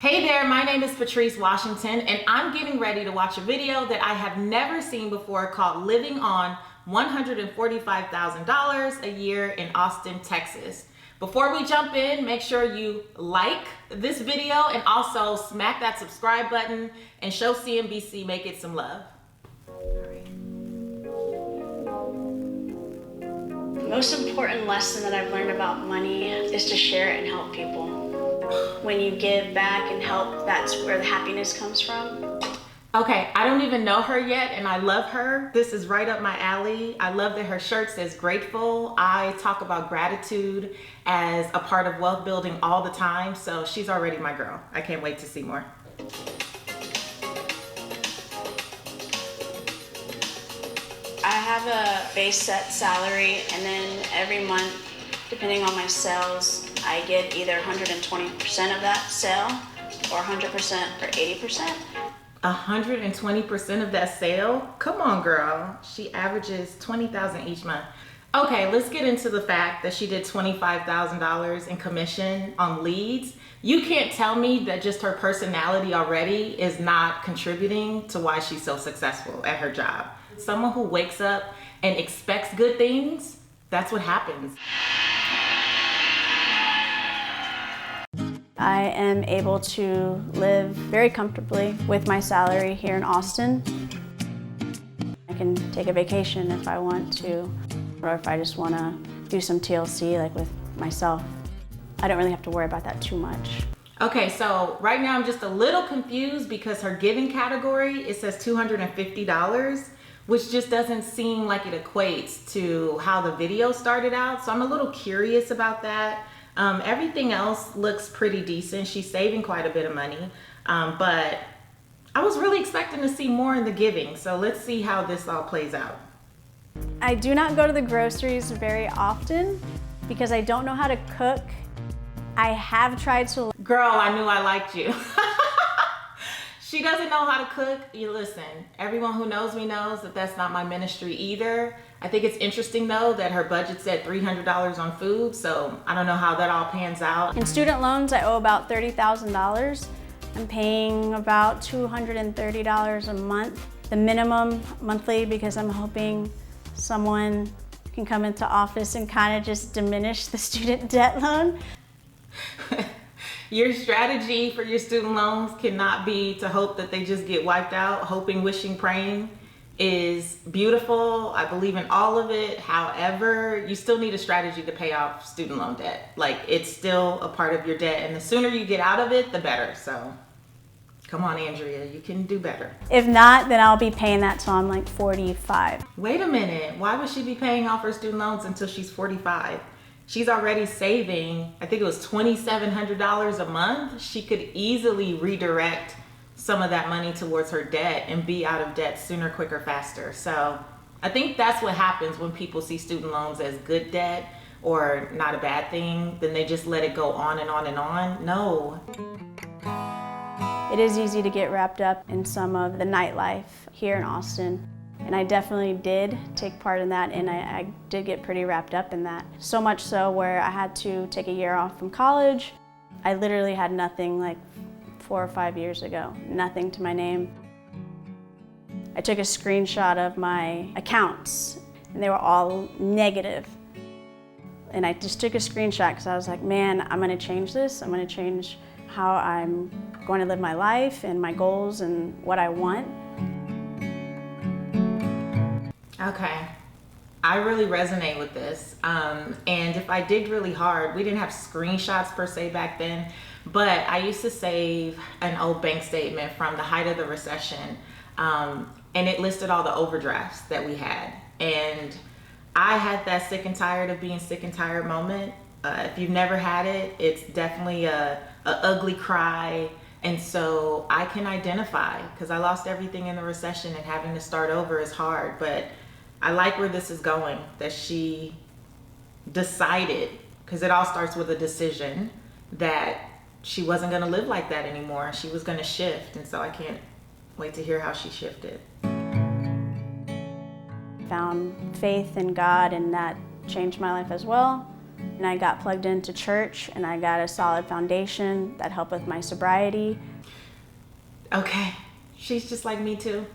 Hey there, my name is Patrice Washington, and I'm getting ready to watch a video that I have never seen before called Living on $145,000 a year in Austin, Texas. Before we jump in, make sure you like this video and also smack that subscribe button and show CNBC Make It some love. The most important lesson that I've learned about money is to share it and help people. When you give back and help, that's where the happiness comes from. Okay, I don't even know her yet, and I love her. This is right up my alley. I love that her shirt says grateful. I talk about gratitude as a part of wealth building all the time, so she's already my girl. I can't wait to see more. I have a base set salary, and then every month, depending on my sales, I get either 120% of that sale or 100% or 80%. 120% of that sale? Come on, girl. She averages $20,000 each month. Okay, let's get into the fact that she did $25,000 in commission on leads. You can't tell me that just her personality already is not contributing to why she's so successful at her job. Someone who wakes up and expects good things, that's what happens. I am able to live very comfortably with my salary here in Austin. I can take a vacation if I want to, or if I just want to do some TLC like with myself. I don't really have to worry about that too much. Okay, so right now I'm just a little confused because her giving category, it says $250, which just doesn't seem like it equates to how the video started out. So I'm a little curious about that. Everything else looks pretty decent. She's saving quite a bit of money, but I was really expecting to see more in the giving. So let's see how this all plays out. I do not go to the groceries very often because I don't know how to cook. I have tried to. Girl, I knew I liked you. She doesn't know how to cook. You listen, everyone who knows me knows that that's not my ministry either. I think it's interesting though that her budget said $300 on food, so I don't know how that all pans out. In student loans, I owe about $30,000. I'm paying about $230 a month, the minimum monthly, because I'm hoping someone can come into office and kind of just diminish the student debt loan. Your strategy for your student loans cannot be to hope that they just get wiped out. Hoping, wishing, praying is beautiful. I believe in all of it. However, you still need a strategy to pay off student loan debt. Like, it's still a part of your debt, and the sooner you get out of it, the better. So come on, Andrea, you can do better. If not, then I'll be paying that till I'm like 45. Wait a minute. Why would she be paying off her student loans until she's 45? She's already saving, I think it was $2,700 a month. She could easily redirect some of that money towards her debt and be out of debt sooner, quicker, faster. So I think that's what happens when people see student loans as good debt or not a bad thing. Then they just let it go on and on and on. No. It is easy to get wrapped up in some of the nightlife here in Austin. And I definitely did take part in that, and I did get pretty wrapped up in that. So much so where I had to take a year off from college. I literally had nothing like 4 or 5 years ago, nothing to my name. I took a screenshot of my accounts, and they were all negative. And I just took a screenshot because I was like, man, I'm gonna change this. I'm gonna change how I'm going to live my life and my goals and what I want. Okay, I really resonate with this. And if I digged really hard, we didn't have screenshots per se back then, but I used to save an old bank statement from the height of the recession, and it listed all the overdrafts that we had. And I had that sick and tired of being sick and tired moment. If you've never had it, it's definitely a ugly cry. And so I can identify, because I lost everything in the recession, and having to start over is hard. But I like where this is going, that she decided, because it all starts with a decision, that she wasn't going to live like that anymore. She was going to shift. And so I can't wait to hear how she shifted. Found faith in God, and that changed my life as well. And I got plugged into church and I got a solid foundation that helped with my sobriety. Okay, she's just like me too.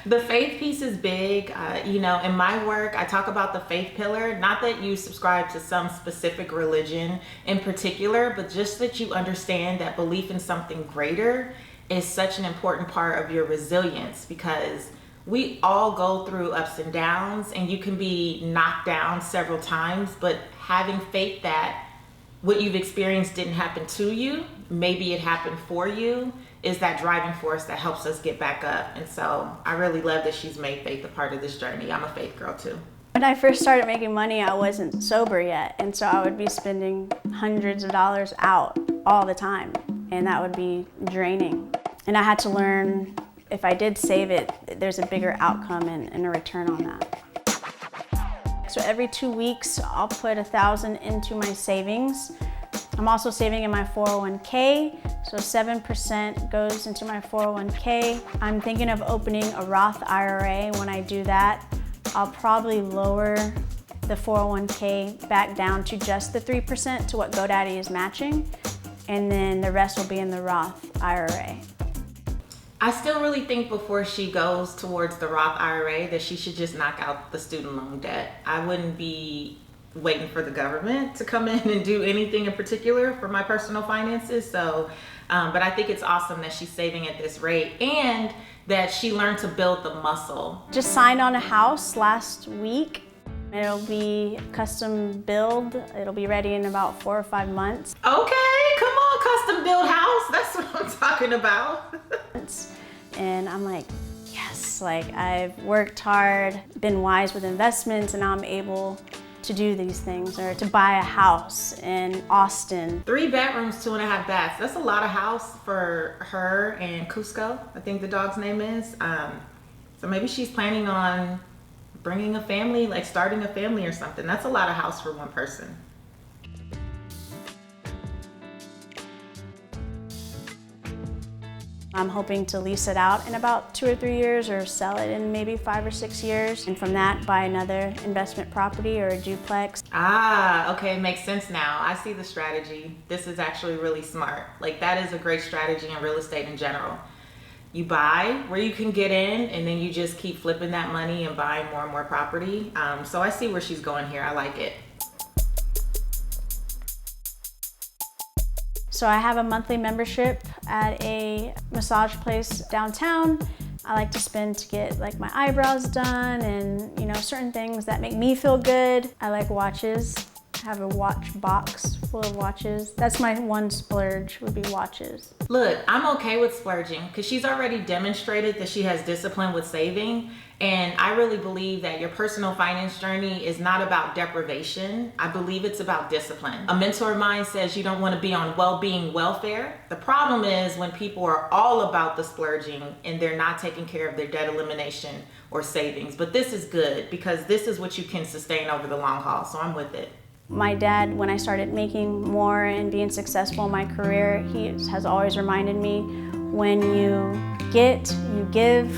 The faith piece is big. You know, in my work, I talk about the faith pillar, not that you subscribe to some specific religion in particular, but just that you understand that belief in something greater is such an important part of your resilience, because we all go through ups and downs and you can be knocked down several times, but having faith that what you've experienced didn't happen to you, maybe it happened for you, is that driving force that helps us get back up. And so I really love that she's made faith a part of this journey. I'm a faith girl too. When I first started making money, I wasn't sober yet, and so I would be spending hundreds of dollars out all the time, and that would be draining. And I had to learn, if I did save it, there's a bigger outcome and a return on that. So every 2 weeks, I'll put $1,000 into my savings. I'm also saving in my 401k, so 7% goes into my 401k. I'm thinking of opening a Roth IRA. When I do that, I'll probably lower the 401k back down to just the 3% to what GoDaddy is matching, and then the rest will be in the Roth IRA. I still really think before she goes towards the Roth IRA that she should just knock out the student loan debt. I wouldn't be waiting for the government to come in and do anything in particular for my personal finances. So, but I think it's awesome that she's saving at this rate and that she learned to build the muscle. Just signed on a house last week. It'll be custom build. It'll be ready in about 4 or 5 months. Okay, come on, custom build house. That's what I'm talking about. And I'm like, yes, like I've worked hard, been wise with investments, and now I'm able to do these things, or to buy a house in Austin. 3 bedrooms, 2.5 baths. That's a lot of house for her and Cusco, I think the dog's name is. So maybe she's planning on bringing a family, like starting a family or something. That's a lot of house for one person. I'm hoping to lease it out in about 2 or 3 years, or sell it in maybe 5 or 6 years. And from that, buy another investment property or a duplex. Ah, okay, makes sense now. I see the strategy. This is actually really smart. Like, that is a great strategy in real estate in general. You buy where you can get in, and then you just keep flipping that money and buying more and more property. So I see where she's going here. I like it. So I have a monthly membership at a massage place downtown. I like to spend to get like my eyebrows done and, you know, certain things that make me feel good. I like watches. I have a watch box full of watches. That's my one splurge, would be watches. Look, I'm okay with splurging because she's already demonstrated that she has discipline with saving. And I really believe that your personal finance journey is not about deprivation. I believe it's about discipline. A mentor of mine says you don't want to be on well-being welfare. The problem is when people are all about the splurging and they're not taking care of their debt elimination or savings. But this is good because this is what you can sustain over the long haul. So I'm with it. My dad, when I started making more and being successful in my career, he has always reminded me, when you get, you give.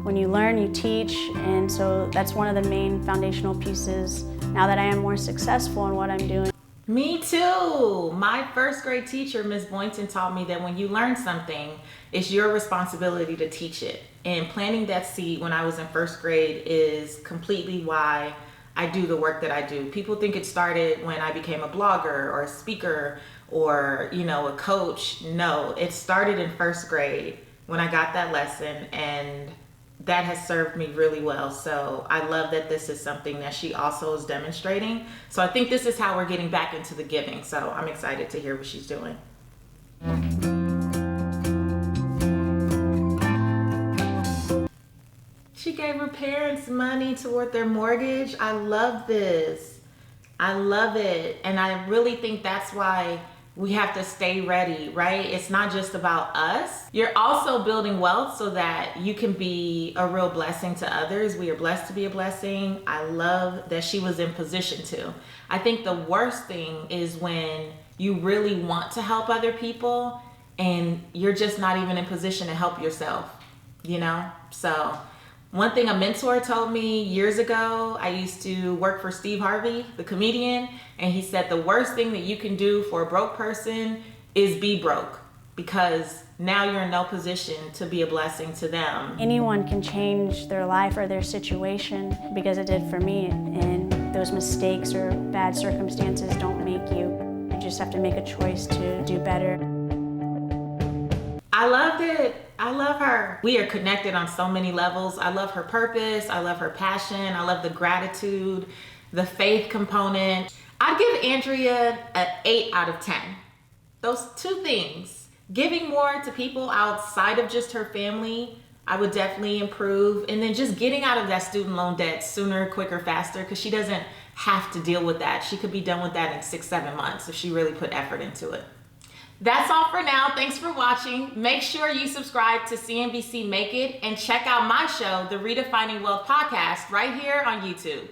When you learn, you teach, and so that's one of the main foundational pieces now that I am more successful in what I'm doing. Me too. My first grade teacher, Ms. Boynton, taught me that when you learn something, it's your responsibility to teach it. And planting that seed when I was in first grade is completely why I do the work that I do. People think it started when I became a blogger or a speaker or, you know, a coach. No, it started in first grade when I got that lesson, and that has served me really well. So I love that this is something that she also is demonstrating. So I think this is how we're getting back into the giving. So I'm excited to hear what she's doing. She gave her parents money toward their mortgage. I love this. I love it. And I really think that's why we have to stay ready, right? It's not just about us. You're also building wealth so that you can be a real blessing to others. We are blessed to be a blessing. I love that she was in position to. I think the worst thing is when you really want to help other people and you're just not even in position to help yourself, you know? So One thing a mentor told me years ago, I used to work for Steve Harvey, the comedian, and he said the worst thing that you can do for a broke person is be broke, because now you're in no position to be a blessing to them. Anyone can change their life or their situation, because it did for me, and those mistakes or bad circumstances don't make you. You just have to make a choice to do better. I loved it. I love her. We are connected on so many levels. I love her purpose. I love her passion. I love the gratitude, the faith component. I'd give Andrea an 8 out of 10. Those two things, giving more to people outside of just her family, I would definitely improve. And then just getting out of that student loan debt sooner, quicker, faster, because she doesn't have to deal with that. She could be done with that in 6-7 months if she really put effort into it. That's all for now. Thanks for watching. Make sure you subscribe to CNBC Make It and check out my show, the Redefining Wealth podcast, right here on YouTube.